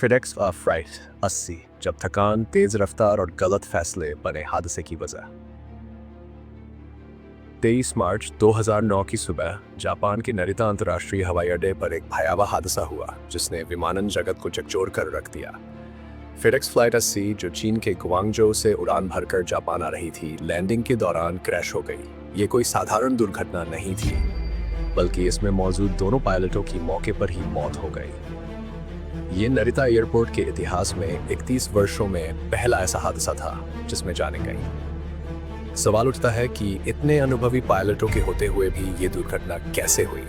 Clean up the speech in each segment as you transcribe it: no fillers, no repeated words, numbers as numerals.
FedEx flight 80 जब थकान, तेज रफ्तार और गलत फैसले बने हादसे की वजह। 23 मार्च 2009 की सुबह जापान के नरिता अंतर्राष्ट्रीय हवाई अड्डे पर एक भयावह हादसा हुआ जिसने विमानन जगत को झकझोर कर रख दिया। FedEx फ्लाइट 80 जो चीन के गुआंगझो से उड़ान भरकर जापान आ रही थी, लैंडिंग के दौरान क्रैश हो गई। ये कोई साधारण दुर्घटना नहीं थी, बल्कि इसमें मौजूद दोनों पायलटों की मौके पर ही मौत हो गई। ये नरिता एयरपोर्ट के इतिहास में 31 वर्षों में पहला ऐसा हादसा था जिसमें जाने गई। सवाल उठता है कि इतने अनुभवी पायलटों के होते हुए भी ये दुर्घटना कैसे हुई?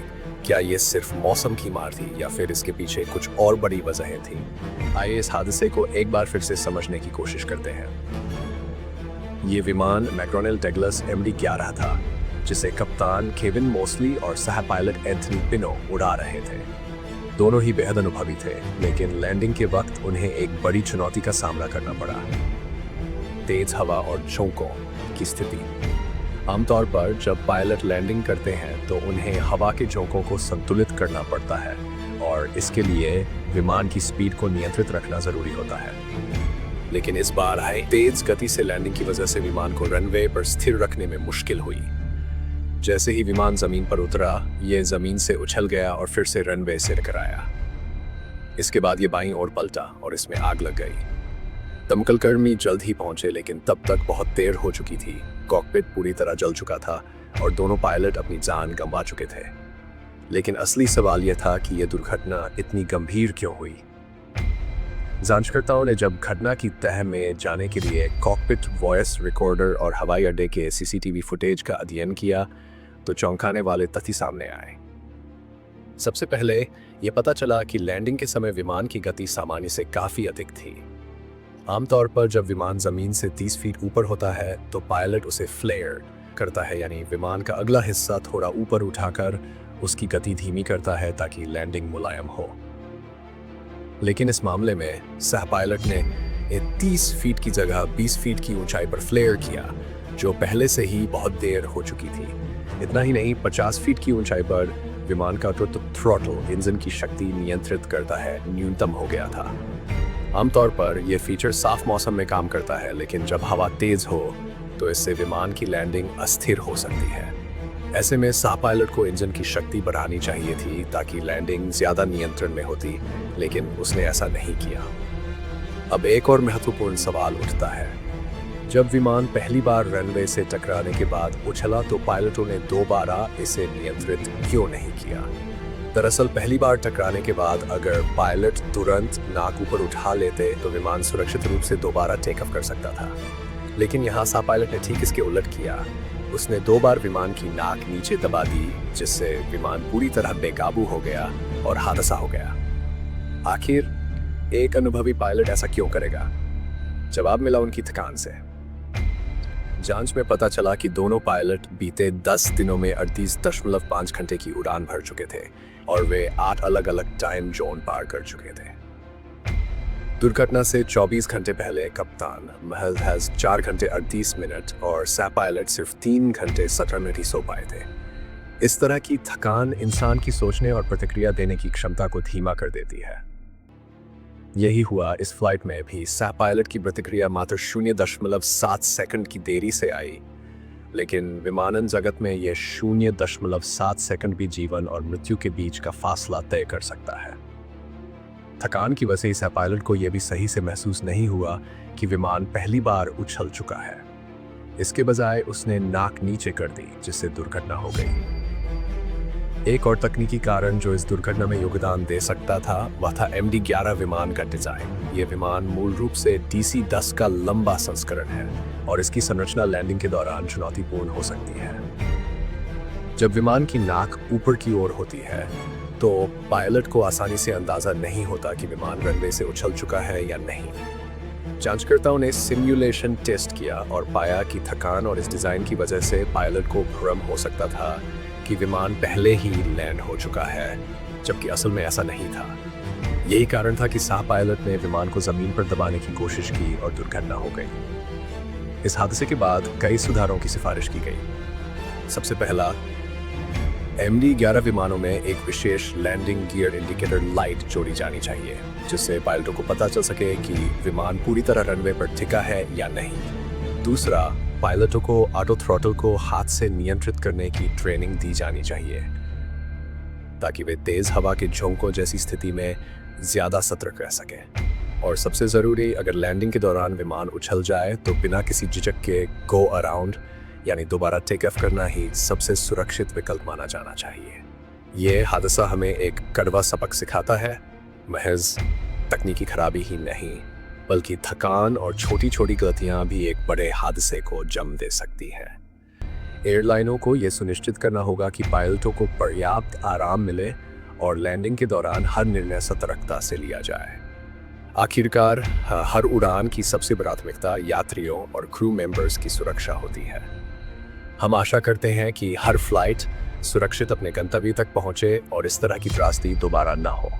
क्या ये सिर्फ मौसम की मार थी या फिर इसके पीछे कुछ और बड़ी वजहें थीं? आइए इस हादसे को एक बार फिर से समझने की कोशिश करते हैं। ये विमान मैक्रोनेल डगलस MD-11 था, जिसे कप्तान केविन मोसली और सह पायलट एंथनी पिनो उड़ा रहे थे। दोनों ही बेहद अनुभवी थे, लेकिन लैंडिंग के वक्त उन्हें एक बड़ी चुनौती का सामना करना पड़ा। तेज हवा और झोंकों की स्थिति। आमतौर पर जब पायलट लैंडिंग करते हैं तो उन्हें हवा के झोंकों को संतुलित करना पड़ता है और इसके लिए विमान की स्पीड को नियंत्रित रखना जरूरी होता है। लेकिन इस बार आई तेज गति से लैंडिंग की वजह से विमान को रनवे पर स्थिर रखने में मुश्किल हुई। जैसे ही विमान जमीन पर उतरा, ये जमीन से उछल गया और फिर से रनवे से टकराया। इसके बाद ये बाईं ओर पलटा और इसमें आग लग गई। दमकल कर्मी जल्द ही पहुंचे, लेकिन तब तक बहुत देर हो चुकी थी। कॉकपिट पूरी तरह जल चुका था और दोनों पायलट अपनी जान गंवा चुके थे। लेकिन असली सवाल यह था कि यह दुर्घटना इतनी गंभीर क्यों हुई। जांचकर्ताओं ने जब घटना की तह में जाने के लिए कॉकपिट वॉइस रिकॉर्डर और हवाई अड्डे के CCTV फुटेज का अध्ययन किया तो चौंकाने वाले तथ्य सामने आए। सबसे पहले यह पता चला कि लैंडिंग के समय विमान की गति सामान्य से काफी अधिक थी। आमतौर पर जब विमान जमीन से 30 फीट ऊपर होता है तो पायलट उसे फ्लेयर करता है, यानी विमान का अगला हिस्सा थोड़ा ऊपर उठाकर उसकी गति धीमी करता है ताकि लैंडिंग मुलायम हो। लेकिन इस मामले में सह पायलट ने 30 फीट की जगह 20 फीट की ऊंचाई पर फ्लेयर किया, जो पहले से ही बहुत देर हो चुकी थी। इतना ही नहीं, 50 फीट की ऊंचाई पर विमान का थ्रॉटल इंजन की शक्ति नियंत्रित करता है न्यूनतम हो गया था। आमतौर पर यह फीचर साफ मौसम में काम करता है, लेकिन जब हवा तेज हो तो इससे विमान की लैंडिंग अस्थिर हो सकती है। ऐसे में सह पायलट को इंजन की शक्ति बढ़ानी चाहिए थी ताकि लैंडिंग ज्यादा नियंत्रण में होती, लेकिन उसने ऐसा नहीं किया। अब एक और महत्वपूर्ण सवाल उठता है, जब विमान पहली बार रनवे से टकराने के बाद उछला तो पायलटों ने दोबारा इसे नियंत्रित क्यों नहीं किया? दरअसल पहली बार टकराने के बाद अगर पायलट तुरंत नाक ऊपर उठा लेते तो विमान सुरक्षित रूप से दोबारा टेक ऑफ कर सकता था। लेकिन यहाँ सह पायलट ने ठीक इसके उलट किया। उसने 2 बार विमान की नाक नीचे दबा दी, जिससे विमान पूरी तरह बेकाबू हो गया और हादसा हो गया। आखिर एक अनुभवी पायलट ऐसा क्यों करेगा? जवाब मिला उनकी थकान से। जांच में पता चला कि दोनों पायलट बीते 10 दिनों में 38.5 घंटे की उड़ान भर चुके थे और वे 8 अलग अलग टाइम जोन पार कर चुके थे। दुर्घटना से 24 घंटे पहले कप्तान महज 4 घंटे 38 मिनट और सह पायलट सिर्फ 3 घंटे 17 मिनट ही सो पाए थे। इस तरह की थकान इंसान की सोचने और प्रतिक्रिया देने की क्षमता को धीमा कर देती है। यही हुआ इस फ्लाइट में भी। सह पायलट की प्रतिक्रिया मात्र 0.7 सेकंड की देरी से आई, लेकिन विमानन जगत में यह 0.7 सेकंड भी जीवन और मृत्यु के बीच का फासला तय कर सकता है। थकान की वजह से पायलट को यह भी सही से महसूस नहीं हुआ कि विमान पहली बार उछल चुका है। इसके बजाय उसने नाक नीचे कर दी, जिससे दुर्घटना हो गई। एक और तकनीकी कारण जो इस दुर्घटना में योगदान दे सकता था वह था MD-11 विमान का डिजाइन। ये विमान मूल रूप से DC-10 का लंबा संस्करण है और इसकी संरचना लैंडिंग के दौरान चुनौतीपूर्ण हो सकती है। जब विमान की नाक ऊपर की ओर होती है तो पायलट को आसानी से अंदाजा नहीं होता कि विमान रनवे से उछल चुका है या नहीं। जांचकर्ताओं ने सिमुलेशन टेस्ट किया और पाया कि थकान और इस डिजाइन की वजह से पायलट को भ्रम हो सकता था कि विमान पहले ही लैंड हो चुका है, जबकि असल में ऐसा नहीं था। यही कारण था कि सह पायलट ने विमान को जमीन पर दबाने की कोशिश की और दुर्घटना हो गई। इस हादसे के बाद कई सुधारों की सिफारिश की गई। सबसे पहला, MD-11 विमानों में एक विशेष लैंडिंग गियर इंडिकेटर लाइट जोड़ी जानी चाहिए, जिससे पायलटों को पता चल सके कि विमान पूरी तरह रनवे पर टिका है या नहीं। दूसरा, पायलटों को ऑटो थ्रॉटल को हाथ से नियंत्रित करने की ट्रेनिंग दी जानी चाहिए, ताकि वे तेज हवा के झोंकों जैसी स्थिति में ज्यादा सतर्क रह सकें। और सबसे ज़रूरी, अगर लैंडिंग के दौरान विमान उछल जाए तो बिना किसी झिझक के गो अराउंड यानी दोबारा टेक ऑफ करना ही सबसे सुरक्षित विकल्प माना जाना चाहिए। ये हादसा हमें एक कड़वा सबक सिखाता है, महज तकनीकी खराबी ही नहीं, बल्कि थकान और छोटी छोटी गलतियां भी एक बड़े हादसे को जन्म दे सकती हैं। एयरलाइनों को यह सुनिश्चित करना होगा कि पायलटों को पर्याप्त आराम मिले और लैंडिंग के दौरान हर निर्णय सतर्कता से लिया जाए। आखिरकार, हर उड़ान की सबसे प्राथमिकता यात्रियों और क्रू मेंबर्स की सुरक्षा होती है। हम आशा करते हैं कि हर फ्लाइट सुरक्षित अपने गंतव्य तक पहुंचे और इस तरह की त्रासदी दोबारा न हो।